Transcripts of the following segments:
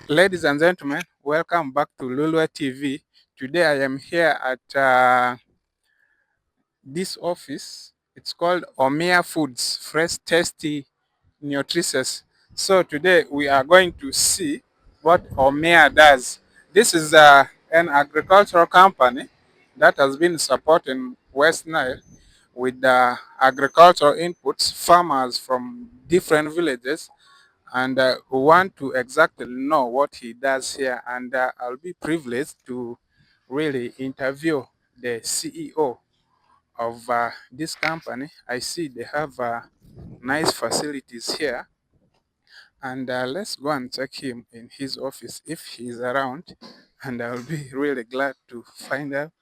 Ladies and gentlemen, welcome back to Lulua TV. Today I am here at this office. It's called Omia Foods, Fresh Tasty Nutritious. So today we are going to see what Omia does. This is an agricultural company that has been supporting West Nile with agricultural inputs, farmers from different villages and who want to exactly know what he does here. And I'll be privileged to really interview the CEO of this company. I see they have nice facilities here. And let's go and check him in his office if he's around. And I'll be really glad to find out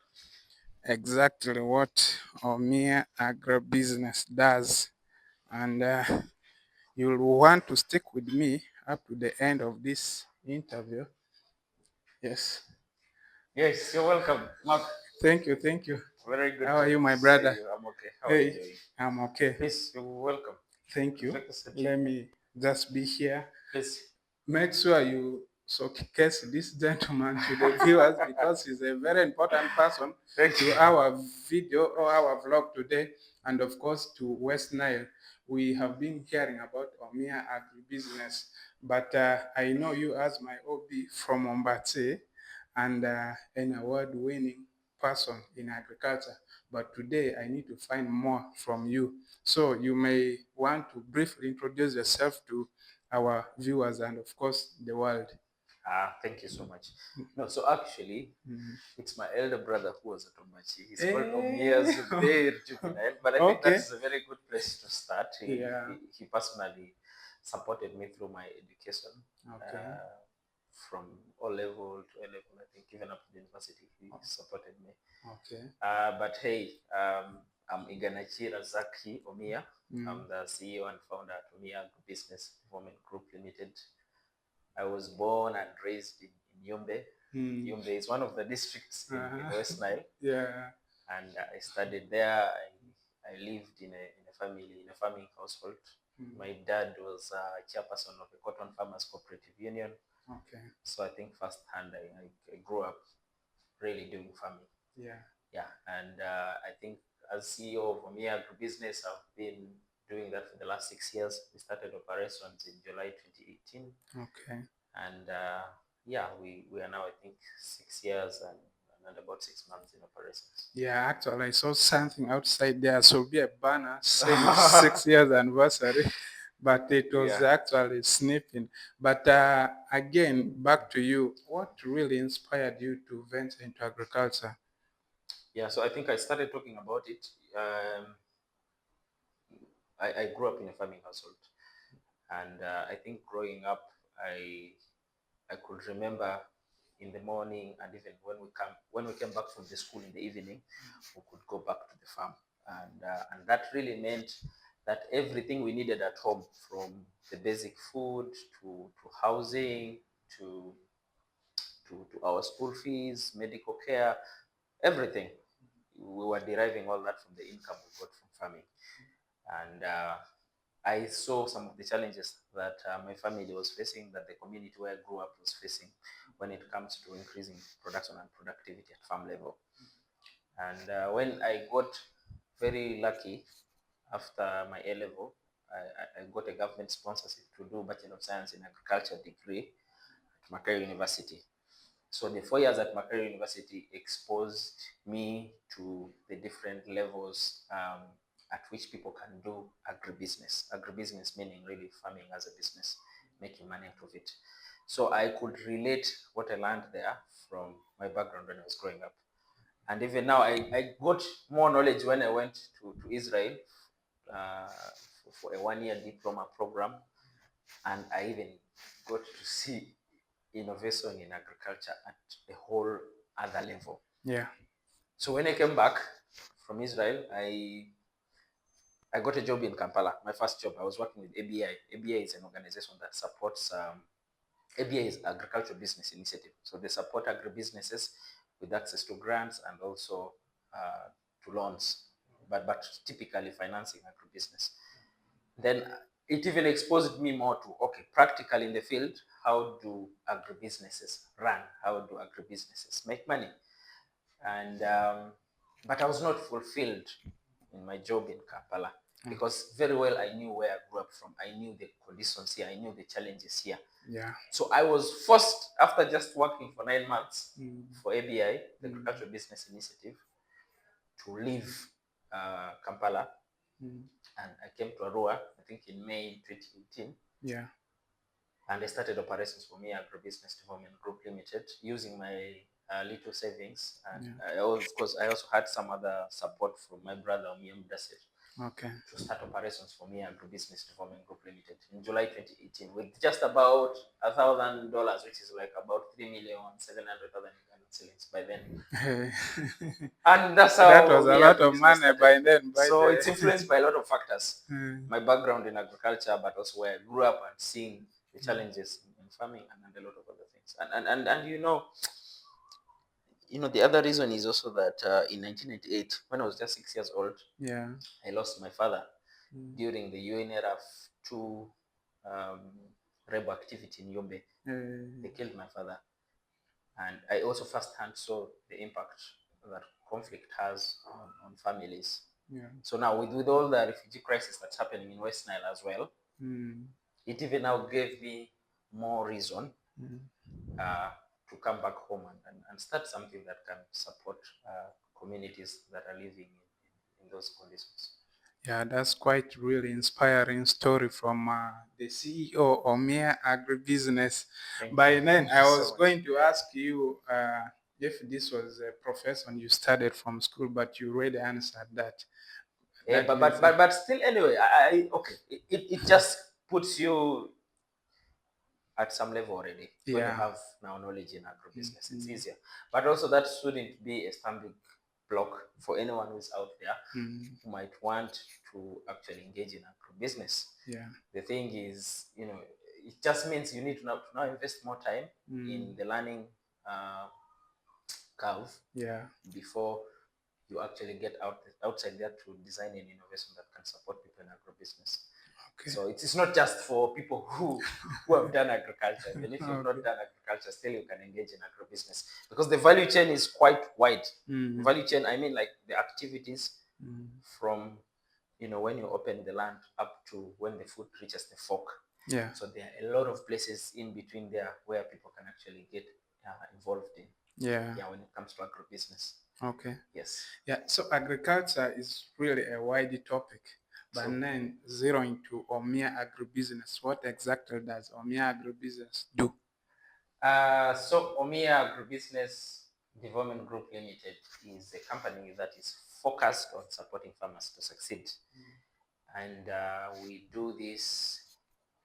exactly what Omia Agribusiness does. And you'll want to stick with me up to the end of this interview. Yes. Yes, you're welcome, Mark. Thank you. Thank you. Very good. How are you, my to brother? see you. I'm okay. How are you Hey, doing? I'm okay. Please, you're welcome. Thank you. Take a seat. Let me just be here. Please. Make sure you showcase this gentleman to the viewers because he's a very important person Thank you. to our video or our vlog today, and of course to West Nile. We have been hearing about Omia Agribusiness, but I know you as my OB from Mombasa and an award-winning person in agriculture. But today I need to find more from you. So you may want to briefly introduce yourself to our viewers and of course the world. Thank you so much. No, so actually, it's my elder brother who was at Omachi. He's called Omia Juvenile, but I think that Okay. is a very good place to start. Yeah. He personally supported me through my education. Okay. From O level to A level, I think even up to the university, he supported me. Okay. But hey, I'm Razaki Omia. I'm the CEO and founder at Omia Agribusiness Women Group Limited. I was born and raised in Yumbe. Yumbe is one of the districts in West Nile. Yeah. And I studied there. I lived in a farming household. My dad was a chairperson of the Cotton Farmers Cooperative Union. Okay. So I think firsthand I grew up really doing farming. Yeah, and I think as CEO of Omia Agribusiness, I've been doing that for the last 6 years. We started operations in July 2018. Okay. And yeah, we are now, I think, 6 years and about 6 months in operations. Yeah, actually, I saw something outside there. So be a banner saying 6 years anniversary, but it was actually snipping. But again, back to you. What really inspired you to venture into agriculture? Yeah, so I think I started talking about it. I grew up in a farming household, and I think growing up, I could remember in the morning, and even when we came back from the school in the evening, we could go back to the farm, and that really meant that everything we needed at home, from the basic food to housing to our school fees, medical care, everything, we were deriving all that from the income we got from farming. And I saw some of the challenges that my family was facing, that the community where I grew up was facing when it comes to increasing production and productivity at farm level. And when I got very lucky after my A level, I got a government sponsorship to do Bachelor of Science in Agriculture degree at Makerere University. So the 4 years at Makerere University exposed me to the different levels at which people can do agribusiness. Agribusiness meaning really farming as a business, making money out of it. So I could relate what I learned there from my background when I was growing up. And even now, I got more knowledge when I went to Israel for a 1-year diploma program. And I even got to see innovation in agriculture at a whole other level. Yeah. So when I came back from Israel, I got a job in Kampala. My first job, I was working with ABI. ABI is an organization that supports, ABI is Agricultural Business Initiative. So they support agribusinesses with access to grants and also to loans, but typically financing agribusiness. Then it even exposed me more to, okay, practically in the field, how do agribusinesses run? How do agribusinesses make money? And but I was not fulfilled in my job in Kampala because very well I knew where I grew up from. I knew the conditions here. I knew the challenges here. Yeah. So I was forced, after just working for 9 months for ABI, the Agricultural Business Initiative, to leave Kampala, and I came to Arua, I think in May 2018. Yeah. And I started operations for Omia Agribusiness Development Group Limited using my little savings. And of course, I also had some other support from my brother, Yumbe District, Okay. to start operations for Omia Agribusiness Development Group Limited in July 2018 with just about $1,000, which is like about 3,700,000 shillings by then. And that's how That was a Omia lot of Agribusiness money started. by then. By So the it's influenced by a lot of factors. My background in agriculture, but also where I grew up and seeing the challenges in farming and a lot of other things. And the other reason is also that in 1998, when I was just 6 years old, I lost my father during the UNRF2 rebel activity in Yumbe. They killed my father. And I also firsthand saw the impact that conflict has on families. So now with all the refugee crisis that's happening in West Nile as well, it even now gave me more reason to come back home and start something that can support communities that are living in those conditions. Yeah, that's quite really inspiring story from the CEO of Omia Agribusiness. By then, I was going to ask you if this was a profession you studied from school, but you already answered that. Yeah, but still, anyway, okay, it just puts you at some level already. When you have now knowledge in agribusiness, it's easier. But also that shouldn't be a stumbling block for anyone who's out there who might want to actually engage in agribusiness. The thing is, it just means you need to now invest more time in the learning curve before you actually get outside there to design an innovation that can support people in agribusiness. So it's not just for people who have done agriculture. Even if you've not done agriculture, still you can engage in agribusiness because the value chain is quite wide. Value chain, I mean like the activities from when you open the land up to when the food reaches the fork. So there are a lot of places in between there where people can actually get involved in. When it comes to agribusiness. Okay. Yes. Yeah. So agriculture is really a wide topic. But then zeroing to Omia Agribusiness, what exactly does Omia Agribusiness do? So Omia Agribusiness Development Group Limited is a company that is focused on supporting farmers to succeed. And we do this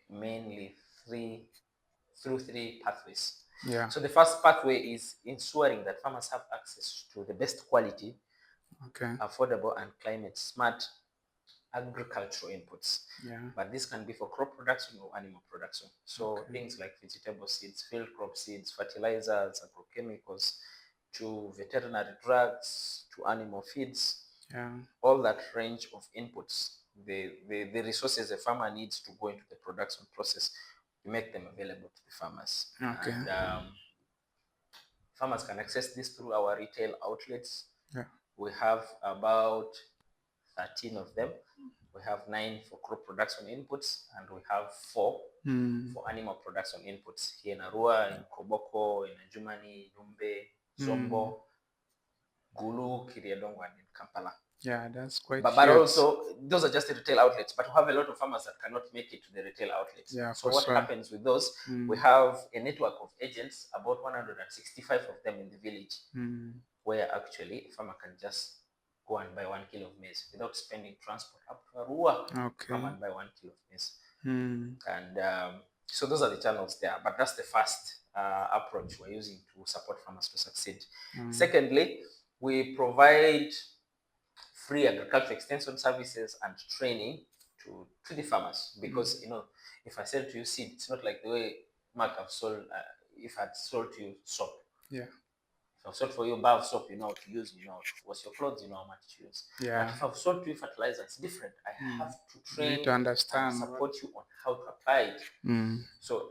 mainly through three pathways. So the first pathway is ensuring that farmers have access to the best quality, affordable, and climate smart agricultural inputs. But this can be for crop production or animal production. So things like vegetable seeds, field crop seeds, fertilizers, agrochemicals, to veterinary drugs, to animal feeds, all that range of inputs, the resources a farmer needs to go into the production process, to make them available to the farmers. And farmers can access this through our retail outlets. We have about 13 of them. We have 9 for crop production inputs, and we have 4 for animal production inputs here in Arua, in Koboko, in Ajumani, Yumbe, Zombo, Gulu, Kiriadongo, and in Kampala. Yeah, that's quite But also, those are just the retail outlets, but we have a lot of farmers that cannot make it to the retail outlets. So what happens with those? We have a network of agents, about 165 of them in the village, where actually a farmer can just go and buy 1 kilo of maize without spending transport up to Arua. Come and buy 1 kilo of maize. And so those are the channels there, but that's the first approach we're using to support farmers to succeed. Secondly, we provide free agricultural extension services and training to the farmers, because if I sell to you seed, it's not like the way Mark have sold. If I had sold to you soap, if I've sold for you a bar of soap, you know how to use, you know how to wash your clothes, you know how much to use. But if I've sold to you fertilizer, it's different. I have to You need train to and understand. support you on how to apply it. Mm. So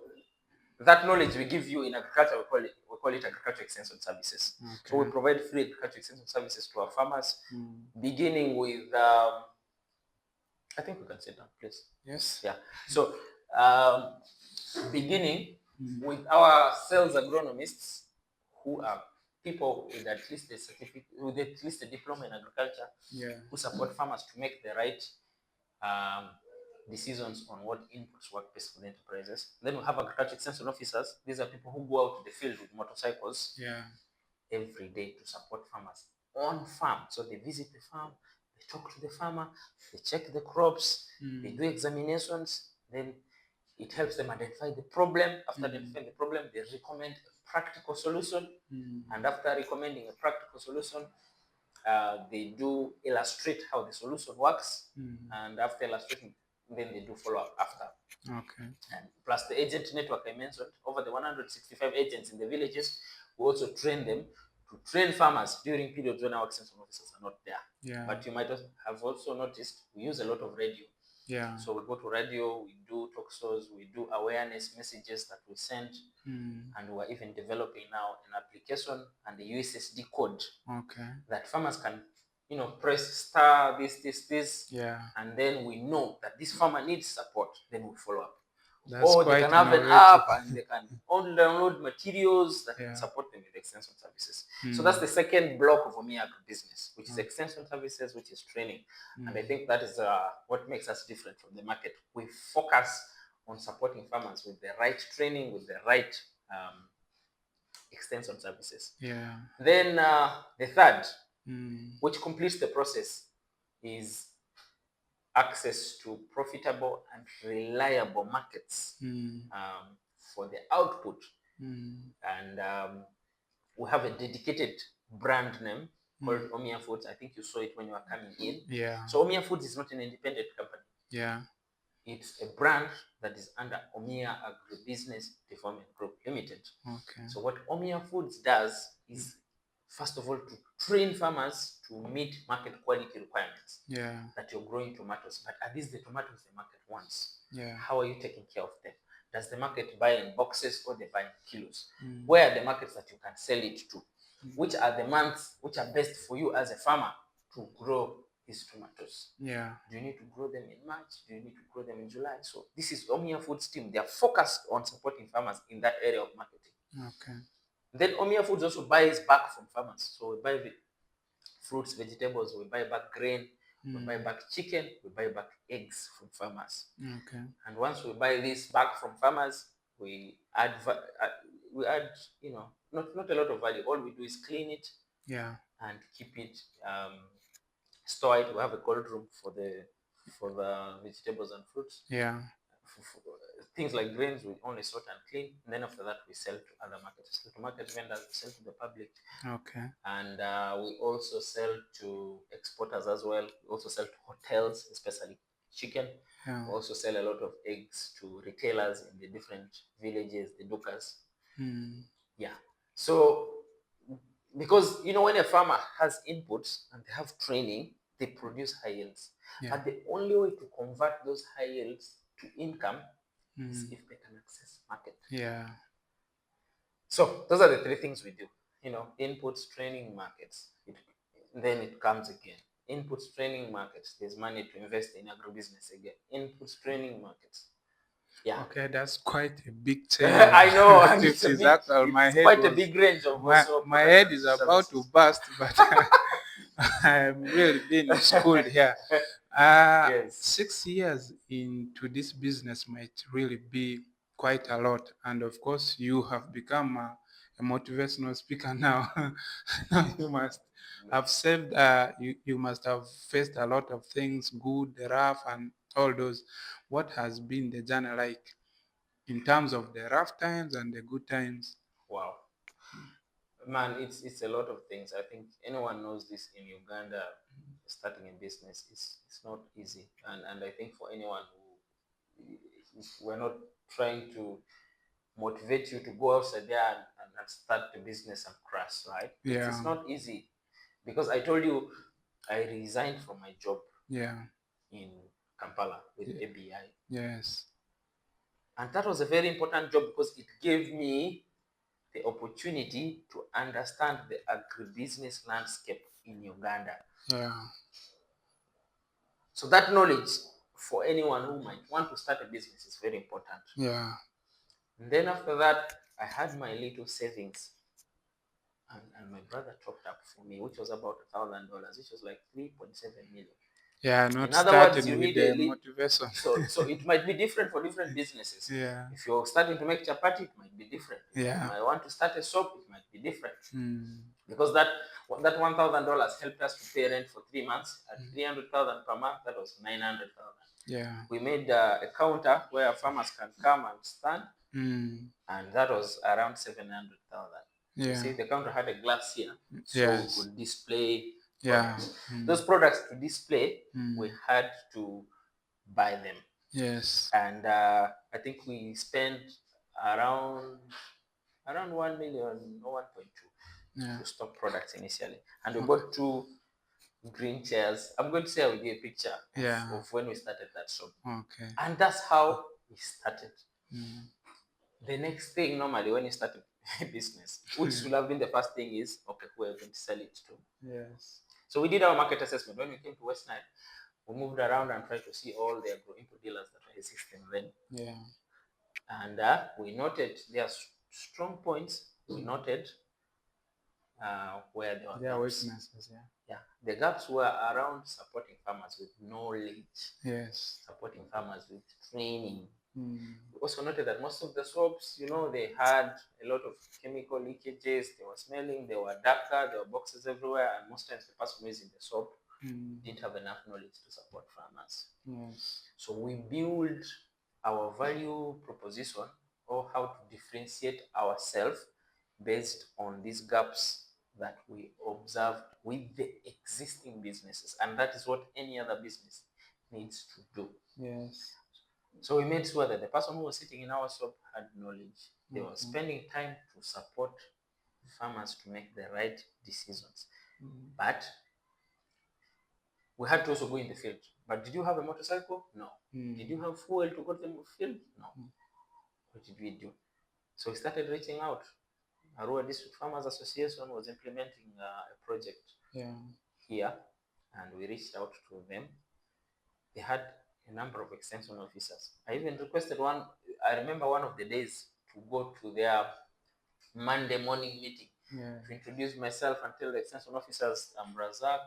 that knowledge we give you in agriculture, we call it agriculture extension services. Okay. So we provide free agriculture extension services to our farmers, beginning with, I think we can sit down, please. Yes. Yeah. So beginning with our sales agronomists, who are people with at least a certificate, with at least a diploma in agriculture, who support farmers to make the right decisions on what inputs work best for the enterprises. Then we have agriculture extension officers. These are people who go out to the field with motorcycles every day to support farmers on farm. So they visit the farm, they talk to the farmer, they check the crops, they do examinations, then it helps them identify the problem. After identifying the problem, they recommend a practical solution. And after recommending a practical solution, they do illustrate how the solution works. And after illustrating, then they do follow up after. Okay. And plus the agent network I mentioned, over the 165 agents in the villages, we also train them to train farmers during periods when our extension officers are not there. But you might have also noticed we use a lot of radio. So we go to radio, we do talk shows, we do awareness messages that we send, and we're even developing now an application and a USSD code that farmers can, you know, press star this, and then we know that this farmer needs support. Then we follow up. Or they can have an app and they can download materials that can support them with extension services. So that's the second block of Omia Agribusiness, which is extension services, which is training. And I think that is what makes us different from the market. We focus on supporting farmers with the right training, with the right extension services. Then the third, which completes the process, is access to profitable and reliable markets for the output. And we have a dedicated brand name called Omia Foods. I think you saw it when you were coming in. So Omia Foods is not an independent company. It's a brand that is under Omia Agribusiness Development Group Limited. So what Omia Foods does is, first of all, to train farmers to meet market quality requirements. That you're growing tomatoes, but are these the tomatoes the market wants? How are you taking care of them? Does the market buy in boxes or they buy in kilos? Where are the markets that you can sell it to? Which are the months which are best for you as a farmer to grow these tomatoes? Do you need to grow them in March? Do you need to grow them in July? So this is Omia Foods team. They are focused on supporting farmers in that area of marketing. Then Omia Foods also buys back from farmers. So we buy fruits, vegetables, we buy back grain, we buy back chicken, we buy back eggs from farmers. And once we buy this back from farmers, we add, you know, not a lot of value. All we do is clean it and keep it, store it. We have a cold room for the vegetables and fruits. Things like grains, we only sort and clean. And then after that, we sell to other markets. To market vendors, we sell to the public. And we also sell to exporters as well. We also sell to hotels, especially chicken. We also sell a lot of eggs to retailers in the different villages, the dukas. So because, you know, when a farmer has inputs and they have training, they produce high yields. But the only way to convert those high yields to income is if they can access market. So those are the three things we do. You know, inputs, training, markets. Then it comes again. Inputs, training, markets. There's money to invest in agribusiness again. Inputs, training, markets. Okay, that's quite a big change. I know, and it's quite a big range of my head is about to burst, but I'm really being schooled here. 6 years into this business might really be quite a lot, and of course, you have become a motivational speaker now. Now you must have saved. You must have faced a lot of things, good, rough, and all those. What has been the journey like in terms of the rough times and the good times? Wow. Man, it's a lot of things. I think anyone knows this in Uganda. Starting a business it's not easy, and I think for anyone who, we're not trying to motivate you to go outside there and start the business and crash, right? Yeah. It's not easy, because I told you I resigned from my job Yeah. in Kampala with Yeah. ABI. Yes. And that was a very important job because it gave me the opportunity to understand the agribusiness landscape in Uganda. Yeah. So that knowledge for anyone who might want to start a business is very important. Yeah. And then after that, I had my little savings, and my brother topped up for me, which was about $1,000, which was like 3.7 million. Yeah. In Not other words, starting you with need the a motivation. so it might be different for different businesses. Yeah. If you're starting to make chapati, it might be different. If you Yeah. might want to start a shop, it might be different. Mm. Because that $1,000 helped us to pay rent for 3 months at 300,000 per month. That was 900,000. Yeah. We made a counter where farmers can come and stand, Mm. and that was around 700,000. You Yeah. see, the counter had a glass here, so we Yes. could display Yeah. products. Mm. Those products to display, Mm. we had to buy them. Yes. And I think we spent around 1 million or 1.2 Yeah. to stock products initially, and we bought 2 green chairs. I'm going to share with you a picture Yeah. of when we started that shop, Okay. and that's how we started. Mm. The next thing, normally, when you start a business, which should have been the first thing, is okay, who are you going to sell it to? Yes. So we did our market assessment. When we came to West Nile, we moved around and tried to see all the agro input dealers that were existing then. Yeah. And we noted their strong points. We noted where there were gaps. Weaknesses. Yeah. Yeah, the gaps were around supporting farmers with knowledge, Yes. supporting farmers with training. Mm. We also noted that most of the soaps, they had a lot of chemical leakages. They were smelling. They were darker. There were boxes everywhere, and most times the person who is in the soap didn't have enough knowledge to support farmers. Yes. So we build our value proposition, or how to differentiate ourselves based on these gaps that we observed with the existing businesses. And that is what any other business needs to do. Yes. So we made sure that the person who was sitting in our shop had knowledge. They were spending time to support farmers to make the right decisions. But we had to also go in the field. But did you have a motorcycle? No. Did you have fuel to go to the field? No. What did we do? So we started reaching out. Arua District Farmers Association was implementing a project here, and we reached out to them. They had a number of extension officers. I even requested one. I remember one of the days to go to their Monday morning meeting to introduce myself and tell the extension officers, I'm Razak.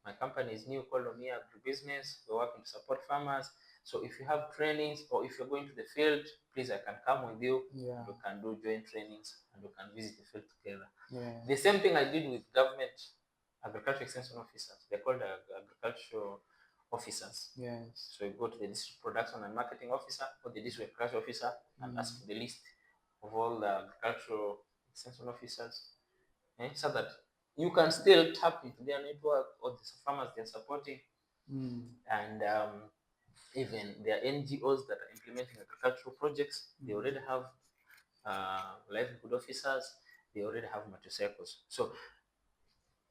My company is new, called Omia Agribusiness. We're working to support farmers. So if you have trainings, or if you're going to the field, please, I can come with you. Yeah. We can do joint trainings, and we can visit the field together. Yeah. The same thing I did with government agriculture extension officers. They're called agricultural officers. Yes. So you go to the district production and marketing officer or the district agriculture officer and ask for the list of all the agricultural extension officers, so that you can still tap into their network or the farmers they're supporting, and even their NGOs that are implementing agricultural projects. They already have livelihood officers. They already have motorcycles. So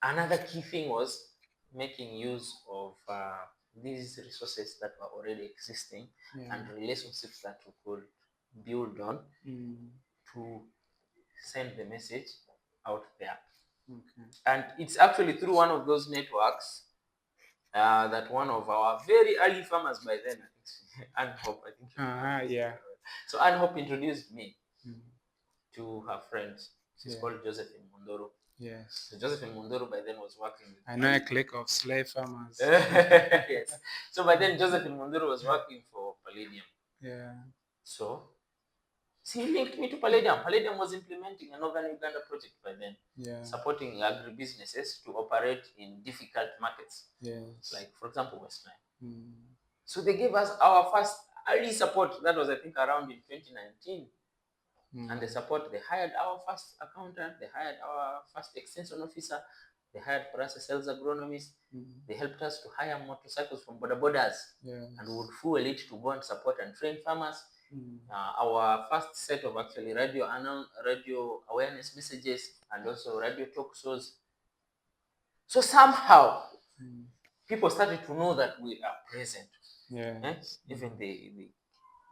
another key thing was making use of these resources that were already existing and relationships that we could build on to send the message out there. And it's actually through one of those networks that one of our very early farmers by then, I think, Ann Hope, I think. Yeah. So Ann Hope introduced me to her friends. She's called Josephine Mundoro. Yes. So Josephine Mundoro by then was working with I know a clique of slave farmers. Yes. So by then Josephine Mundoro was working for Palladium. Yeah. So she linked me to Palladium. Palladium was implementing a Northern Uganda project by then, supporting agribusinesses to operate in difficult markets. Yes. Like, for example, West Nile. So they gave us our first early support. That was, I think, around in 2019. And the support, they hired our first accountant, they hired our first extension officer, they hired for us a sales agronomist. They helped us to hire motorcycles from border borders, and we would fuel it to go and support and train farmers. Our first set of actually radio awareness messages and also radio talk shows. So somehow people started to know that we are present. Yes. Even they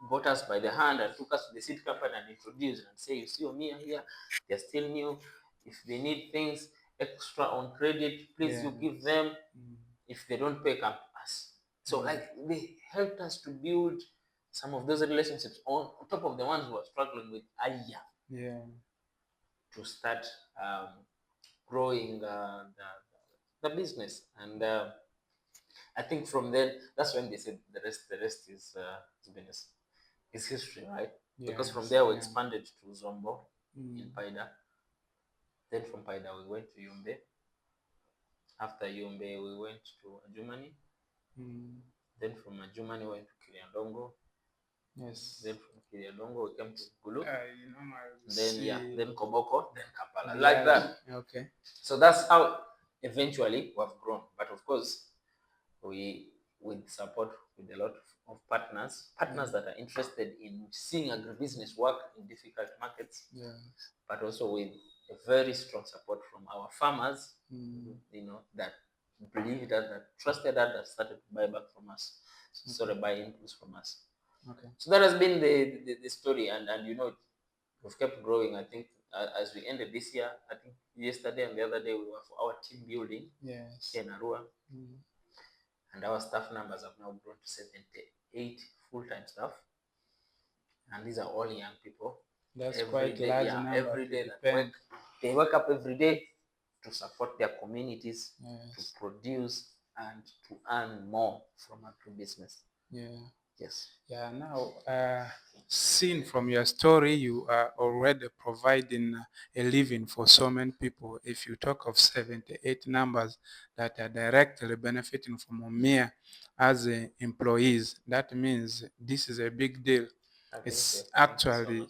got us by the hand and took us to the seed company and introduced and say, you see Omia here, they're still new. If they need things extra on credit, please you give them. If they don't pay, come to us. So like they helped us to build some of those relationships on top of the ones who are struggling with earlier. Yeah. To start growing the business. And I think from then, that's when they said the rest is history, right? Because from there we expanded to Zombo in Paida. Then from Paida we went to Yumbe. After Yumbe we went to Ajumani. Then from Ajumani we went to Kiriandongo. Yes. Then from Kiriandongo we came to Gulu. Then Koboko, then Kampala. Like that. Okay. So that's how eventually we have grown. But of course, we with support with a lot of partners that are interested in seeing agribusiness work in difficult markets, but also with a very strong support from our farmers, that believed us, that trusted us, that started to buy back from us, started buy inputs from us. Okay. So that has been the story, and we've kept growing. I think as we ended this year, I think yesterday and the other day we were for our team building here in Arua. And our staff numbers have now grown to 78 full-time staff. And these are all young people. That's quite a large number. Every day they wake up every day to support their communities, to produce and to earn more from agribusiness. Yes. Yeah, now, seen from your story, you are already providing a living for so many people. If you talk of 78 numbers that are directly benefiting from Omia as employees, that means this is a big deal. It's actually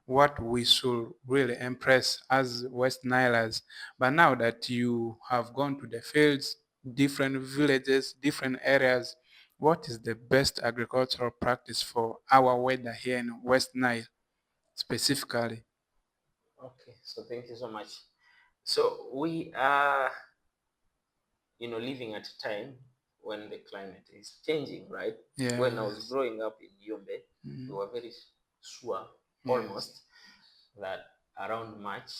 what we should really impress as West Nilers. But now that you have gone to the fields, different villages, different areas, what is the best agricultural practice for our weather here in West Nile specifically? Okay, so thank you so much. So we are, living at a time when the climate is changing, right? Yeah. When I was growing up in Yumbe, we were very sure, almost, that around March,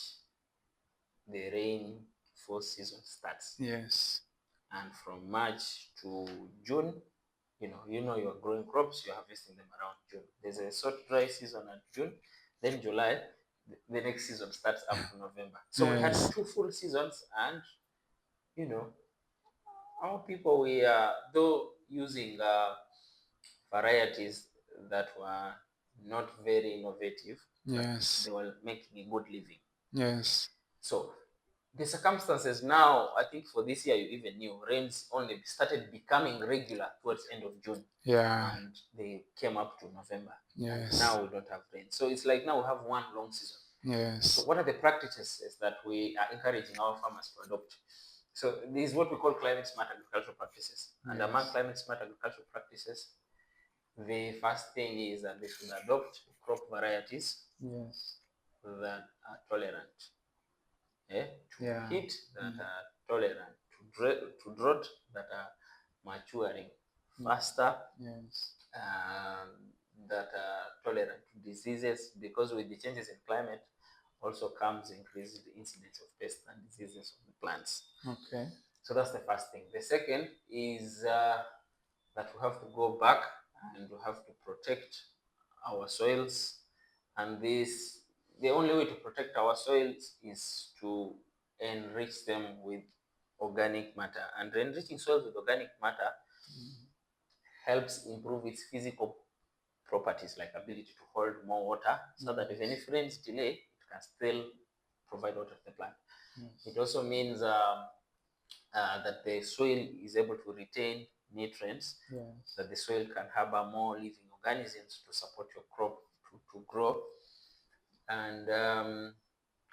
the rainfall season starts. Yes. And from March to June, you're growing crops, you're harvesting them around June. There's a short dry season at June, then July, the next season starts up to November. So we had 2 full seasons, and our people, we are though using varieties that were not very innovative, but they were making a good living. Yes. So the circumstances now, I think for this year, you even knew rains only started becoming regular towards end of June. Yeah. And they came up to November. Yes. Now we don't have rain. So it's like now we have one long season. Yes. So what are the practices that we are encouraging our farmers to adopt? So this is what we call climate smart agricultural practices. And among climate smart agricultural practices, the first thing is that they should adopt crop varieties that are tolerant to heat, that are tolerant to drought, that are maturing faster, that are tolerant to diseases, because with the changes in climate also comes increased incidence of pests and diseases of the plants. Okay. So that's the first thing. The second is that we have to go back and we have to protect our soils. And the only way to protect our soils is to enrich them with organic matter. And enriching soils with organic matter helps improve its physical properties, like ability to hold more water, so that even if rains delay, it can still provide water to the plant. It also means that the soil is able to retain nutrients, that the soil can harbor more living organisms to support your crop to grow. And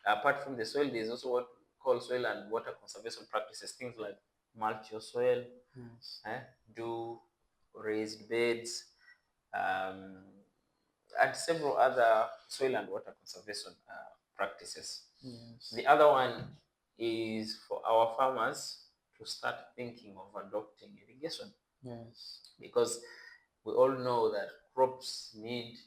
apart from the soil, there's also what we call soil and water conservation practices, things like mulch your soil, do raised beds, and several other soil and water conservation practices. Yes. The other one is for our farmers to start thinking of adopting irrigation. Yes. Because we all know that crops need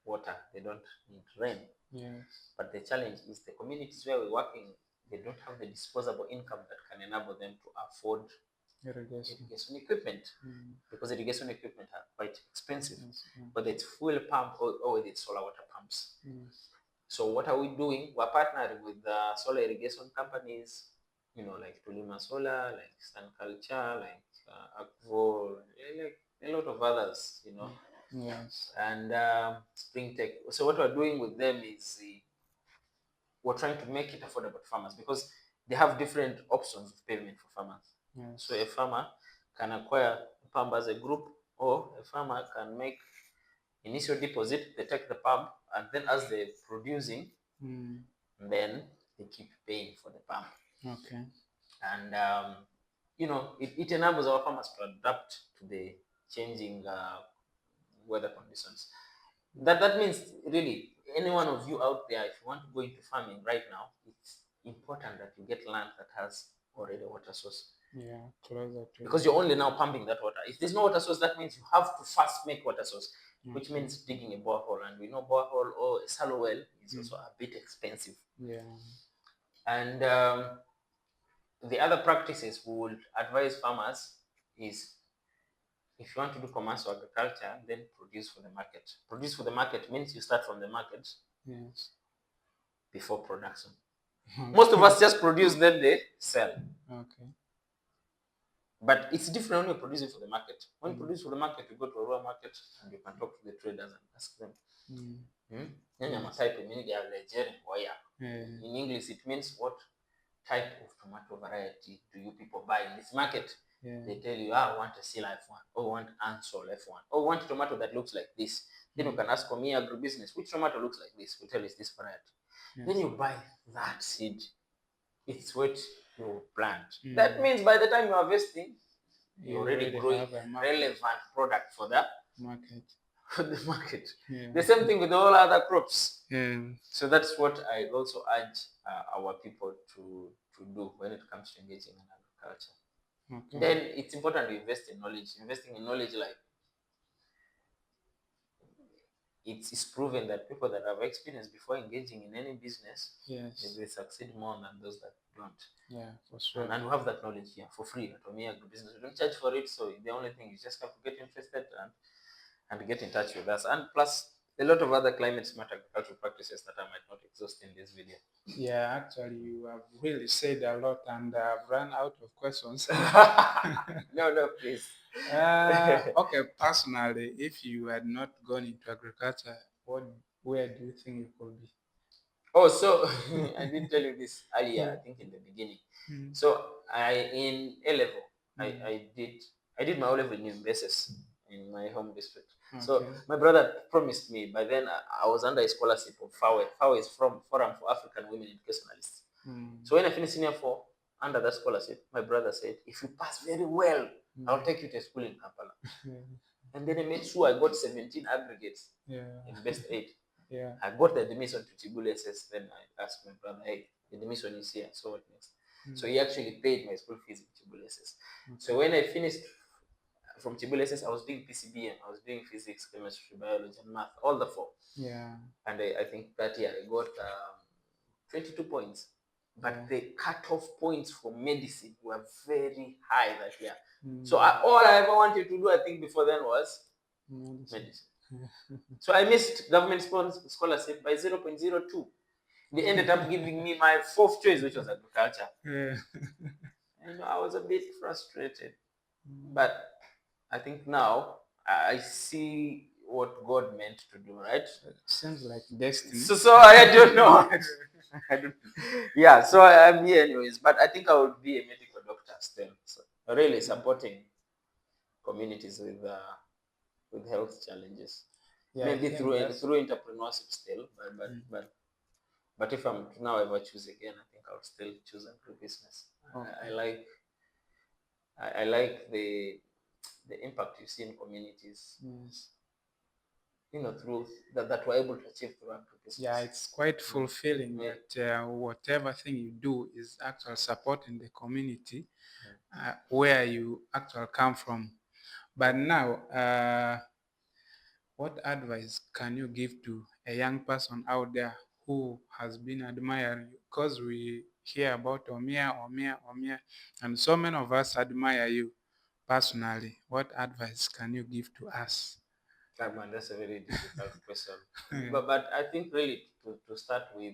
water, they don't need rain. Yes. But the challenge is the communities where we're working, they don't have the disposable income that can enable them to afford irrigation equipment. Because irrigation equipment are quite expensive, whether it's fuel pump or whether it's solar water pumps. So what are we doing? We're partnering with solar irrigation companies, like Tulima Solar, like Sun Culture, like Akvo, like a lot of others, Yes. and Spring Tech. So what we're doing with them is we're trying to make it affordable to farmers, because they have different options of payment for farmers. Yes. So a farmer can acquire a pump as a group, or a farmer can make initial deposit, they take the pump, and then as they're producing, then they keep paying for the pump. Okay. And it enables our farmers to adapt to the changing weather conditions. That means, really, any one of you out there, if you want to go into farming right now, it's important that you get land that has already a water source. Yeah, closer to because you're only now pumping that water. If there's no water source, that means you have to first make water source, which means digging a borehole. And we know borehole or a shallow well is also a bit expensive. Yeah. And the other practices we would advise farmers is, if you want to do commercial agriculture, then produce for the market. Produce for the market means you start from the market. Yes. Before production. Most of us just produce, then they sell. Okay. But it's different when you're producing for the market. When you produce for the market, you go to a raw market and you can talk to the traders and ask them. In English, it means what type of tomato variety do you people buy in this market? Yeah. They tell you, I want a sea life one, or I want Ansol F1, or I want a tomato that looks like this. Then you can ask Omia Agribusiness, which tomato looks like this? We'll tell you it's this variety. Yes. Then you buy that seed. It's what you plant. That means by the time you are harvesting, you already growing a relevant product for the market. For the market. Yeah. The same thing with all other crops. Yeah. So that's what I also urge our people to do when it comes to engaging in agriculture. Okay. Then it's important to invest in knowledge. Investing in knowledge, like, it's proven that people that have experience before engaging in any business, yes, they succeed more than those that don't. Yeah, for sure. And we have that knowledge here for free at Omia Agribusiness. We don't charge for it, so the only thing is just have to get interested and get in touch with us. And plus, a lot of other climate smart agricultural practices that I might not exhaust in this video. Yeah, actually, you have really said a lot, and I've run out of questions. No, please. Okay, personally, if you had not gone into agriculture, where do you think you could be? Oh, so I did tell you this earlier, I think in the beginning. So in A level, I did my O level in Yumbe in my home district. Okay. So my brother promised me. By then I was under a scholarship of FAWE. FAWE is from Forum for African Women Educationalists. So when I finished senior 4 under that scholarship, my brother said, if you pass very well, I'll take you to school in Kampala. And then I made sure I got 17 aggregates in best 8. Yeah. I got the admission to Chibule SS. Then I asked my brother, hey, the admission is here, so what next? So he actually paid my school fees in Chibule SS. So when I finished from Chibule SS, I was doing PCBM, I was doing physics, chemistry, biology, and math, all the 4. Yeah. And I think that year I got 22 points. But the cutoff points for medicine were very high that year. So all I ever wanted to do, I think, before then was medicine. So I missed government scholarship by 0.02. They ended up giving me my 4th choice, which was agriculture. And I was a bit frustrated. But I think now I see what God meant to do, right? Sounds like destiny. So I don't know. Yeah, so I'm here anyways. But I think I would be a medical doctor still. So really supporting communities with health challenges. Yeah, maybe through entrepreneurship still, but if I'm to now ever choose again, I think I'll still choose agribusiness. Okay. I like the impact you see in communities. Yes. through that we're able to achieve through agribusiness. Yeah, it's quite fulfilling that whatever thing you do is actually supporting the community where you actually come from. But now, what advice can you give to a young person out there who has been admiring you? Because we hear about Omia, and so many of us admire you personally. What advice can you give to us? Man, that's a very difficult question. Yeah. But I think really to start with,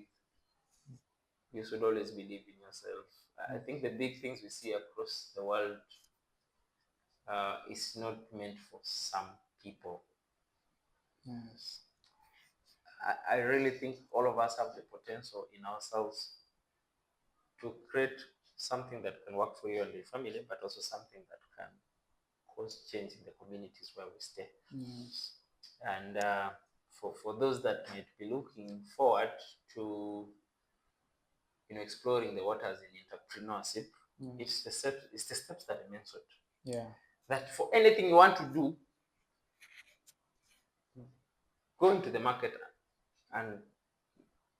you should always believe in yourself. I think the big things we see across the world is not meant for some people. Yes. I really think all of us have the potential in ourselves to create something that can work for you and your family, but also something that can cause change in the communities where we stay. Yes. And for those that might be looking forward to exploring the waters in entrepreneurship, it's the steps that I mentioned. Yeah. That for anything you want to do, go into the market, and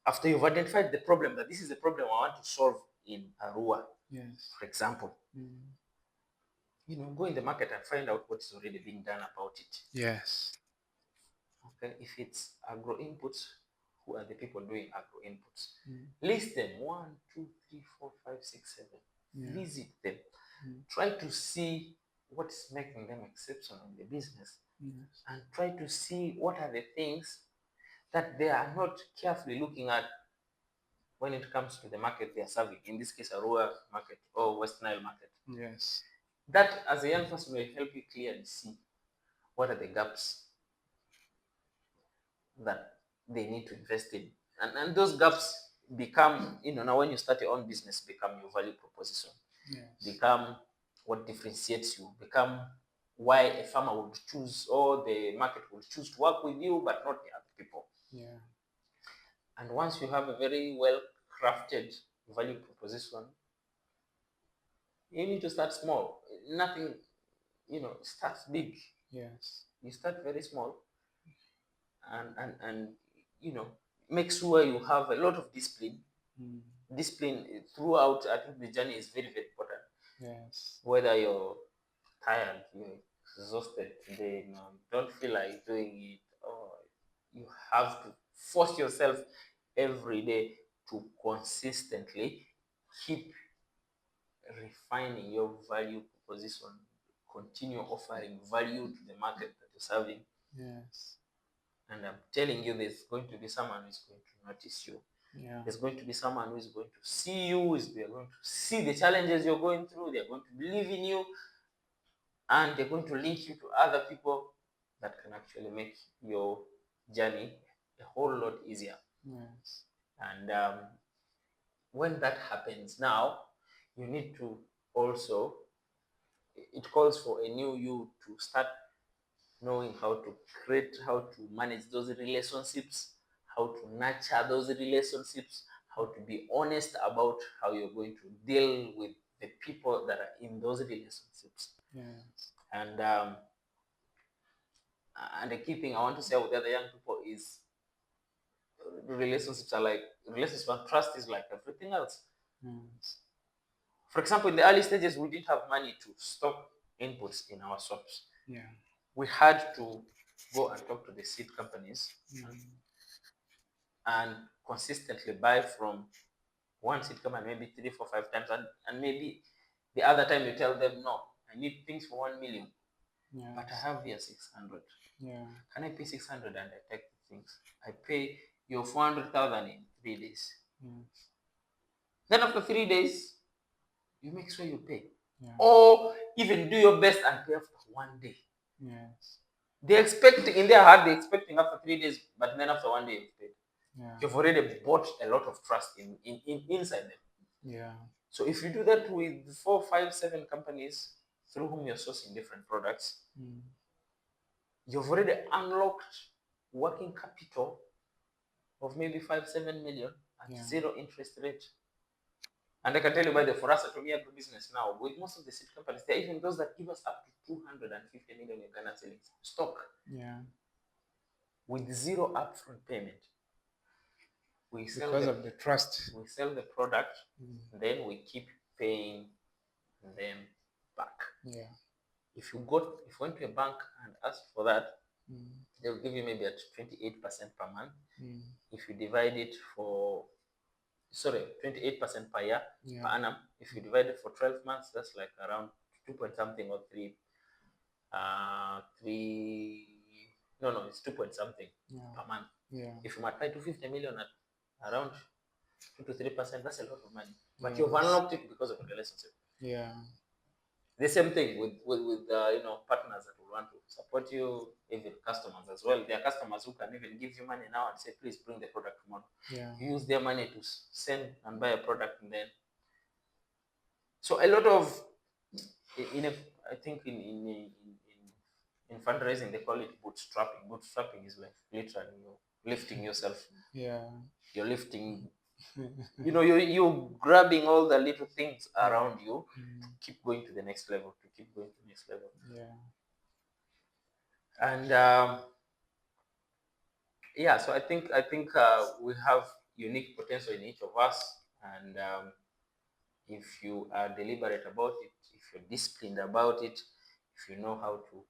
after you've identified the problem, that this is the problem I want to solve in Arua, Yes. for example, go in the market and find out what is already being done about it. Yes. Okay, if it's agro inputs, who are the people doing agro inputs? List them 1, 2, 3, 4, 5, 6, 7. Yeah. Visit them. Try to see what is making them exceptional in the business, and try to see what are the things that they are not carefully looking at when it comes to the market they are serving. In this case, Arua market or West Nile market. Yes. That, as a young person, will help you clearly see what are the gaps that they need to invest in, and those gaps become, now when you start your own business, become your value proposition. Yes. Become what differentiates you, become why a farmer would choose, or the market would choose to work with you, but not the other people. Yeah. And once you have a very well crafted value proposition, you need to start small. Nothing, starts big. Yes. You start very small, and make sure you have a lot of discipline. Discipline throughout. I think the journey is very, very important. Yes. Whether you're tired, you're exhausted today, don't feel like doing it, or you have to force yourself every day to consistently keep refining your value proposition, continue offering value to the market that you're serving. Yes. And I'm telling you, there's going to be someone who's going to notice you. Yeah. There's going to be someone who is going to see you, they're going to see the challenges you're going through, they're going to believe in you, and they're going to link you to other people that can actually make your journey a whole lot easier. Yes. And when that happens, now you need to also, it calls for a new you to start knowing how to create, how to manage those relationships, how to nurture those relationships, how to be honest about how you're going to deal with the people that are in those relationships. Yes. And the key thing I want to say with the other young people is relationships and trust is like everything else. Yes. For example, in the early stages, we didn't have money to stock inputs in our shops. Yeah. We had to go and talk to the seed companies and consistently buy from one seed company, maybe 3, 4, 5 times, and maybe the other time you tell them, no, I need things for 1 million, but I have here 600. Yeah. Can I pay 600 and I take the things? I pay your 400,000 in 3 days. Yes. Then after 3 days, you make sure you pay. Yeah. Or even do your best and pay after 1 day. Yes. They expect, in their heart, they're expecting after 3 days, but then after 1 day you've paid. Yeah. You've already bought a lot of trust inside them. Yeah. So if you do that with 4, 5, 7 companies through whom you're sourcing different products, you've already unlocked working capital of maybe 5, 7 million at zero interest rate. And I can tell you, by the way, for us at Omia Agribusiness now, with most of the seed companies, there are even those that give us up to 250 million Uganda cedis stock. Yeah. with zero upfront payment. Because of the trust. We sell the product, then we keep paying them back. Yeah. If you went to a bank and asked for that, they'll give you maybe at 28% per month. If you divide it for 28% per year, per annum. If you divide it for 12 months, that's like around 2 point something or 3 it's 2 point something per month. If you multiply 250 million at around 2 to 3%, that's a lot of money. But you've unlocked it because of a relationship. The same thing with partners that will want to support you, even customers as well. There are customers who can even give you money now and say, please bring the product tomorrow. You use their money to send and buy a product, and then so a lot of I think in fundraising they call it bootstrapping. Bootstrapping is like literally you're lifting yourself. You're lifting. You're grabbing all the little things around you to keep going to the next level. And so I think we have unique potential in each of us, and if you are deliberate about it, if you're disciplined about it, if you know how to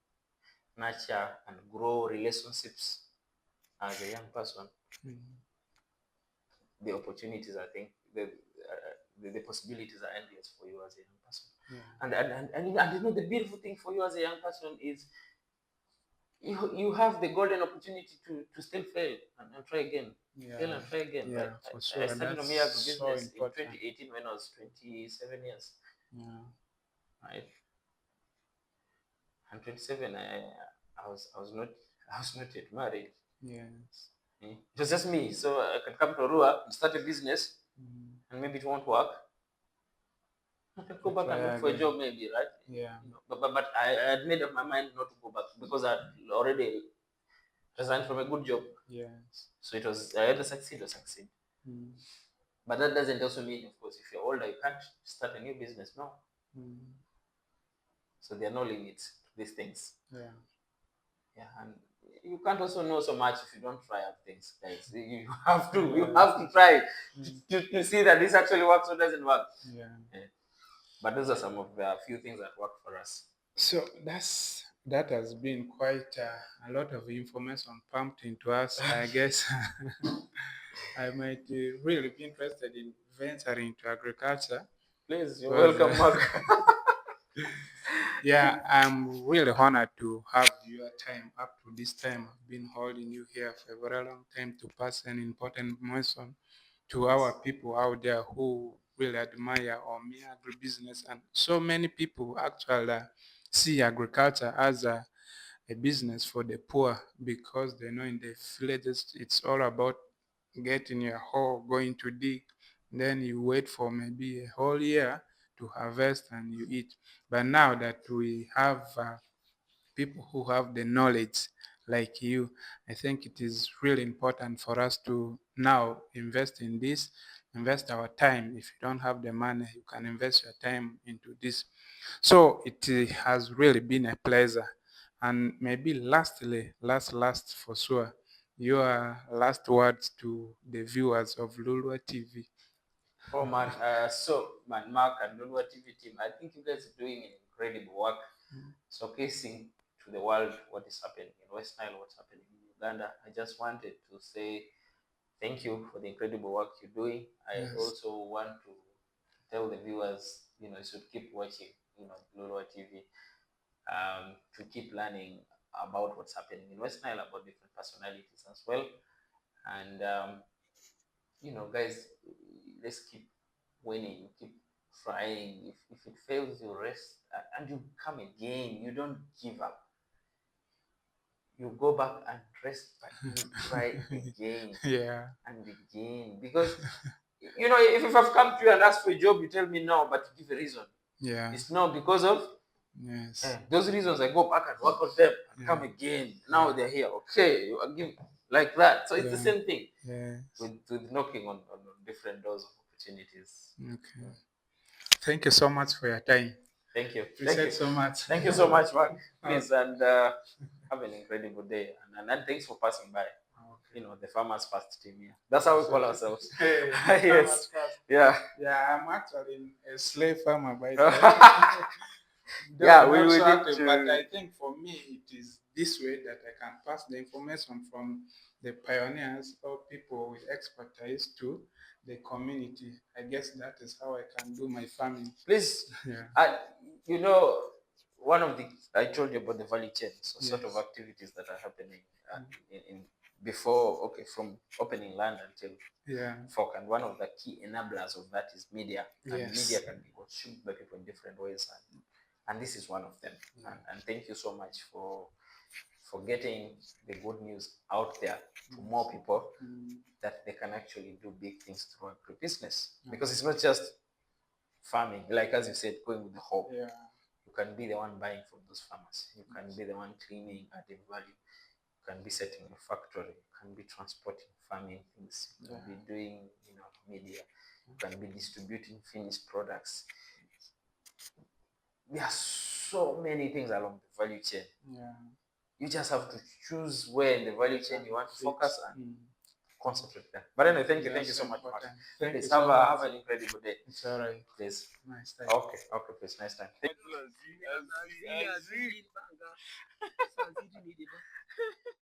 nurture and grow relationships as a young person, the opportunities, I think, the possibilities are endless for you as a young person. And the beautiful thing for you as a young person is you have the golden opportunity to still fail and try again. Fail and try again. For sure. I started Omia Agribusiness in 2018 when I was 27 years. Right? And 27, I was not yet married. It was just me. So I can come to Arua and start a business, and maybe it won't work. I can go back and look for a job, maybe, right? But I had made up my mind not to go back because I had already resigned from a good job. So it was either succeed or succeed. But that doesn't also mean, of course, if you're older, you can't start a new business. No. So there are no limits to these things. And you can't also know so much if you don't try out things, guys. You have to try to see that this actually works or doesn't work. But those are some of the few things that work for us. So that has been quite a lot of information pumped into us. I guess I might really be interested in venturing into agriculture. Please, you're welcome, Mark. I'm really honored to have your time up to this time. I've been holding you here for a very long time to pass an important information to our people out there who really admire Omia Agribusiness. And so many people actually see agriculture as a business for the poor because they know in the villages it's all about getting your hoe, going to dig, then you wait for maybe a whole year to harvest and you eat. But now that we have people who have the knowledge like you, I think it is really important for us to now invest in this, invest our time. If you don't have the money, you can invest your time into this. So it has really been a pleasure. And maybe lastly, last for sure, your last words to the viewers of Lulua TV. Oh man, Mark and Lulua TV team, I think you guys are doing incredible work, showcasing to the world what is happening in West Nile, what's happening in Uganda. I just wanted to say thank you for the incredible work you're doing. I also want to tell the viewers, you should keep watching, Lulua TV, to keep learning about what's happening in West Nile, about different personalities as well. And guys, let's keep winning, keep trying. If it fails, you rest and you come again. You don't give up. You go back and rest, but you try again and again. Because if I've come to you and asked for a job, you tell me no, but you give a reason. It's no because of those reasons. I go back and work on them and come again. Now they're here. Okay, you give like that. So it's the same thing with knocking on different doors of opportunities. Okay. Thank you so much for your time. Thank you. Appreciate so much. Thank you so much, Mark. Please, and have an incredible day. And thanks for passing by. Okay. You know, the farmers first team here. That's how we call ourselves. Hey, Yes. Yeah. Yeah, I'm actually a slave farmer by the way. Yeah, Though we not will so need active, to. but I think for me it is this way that I can pass the information from the pioneers or people with expertise to the community. I guess that is how I can do my farming. Please, Yeah. you know, one of the I told you about the value chain, so sort of Yes. activities that are happening in before, okay, from opening land until Yeah. fork, and one of the key enablers of that is media, and Yes. media can be consumed by people in different ways, and this is one of them. Yeah. And thank you so much for getting the good news out there to more people, that they can actually do big things through agribusiness, because it's not just farming, like as you said, going with the hope. Yeah. You can be the one buying from those farmers. You can be the one cleaning, adding value. You can be setting a factory. You can be transporting farming things. You can be doing, media. You can be distributing finished products. There are so many things along the value chain. Yeah. You just have to choose where in the value chain you want to focus and concentrate there. But anyway, thank you so much, Mark. Please have an incredible day. It's all right. Please. Nice time. Okay, please. Nice time.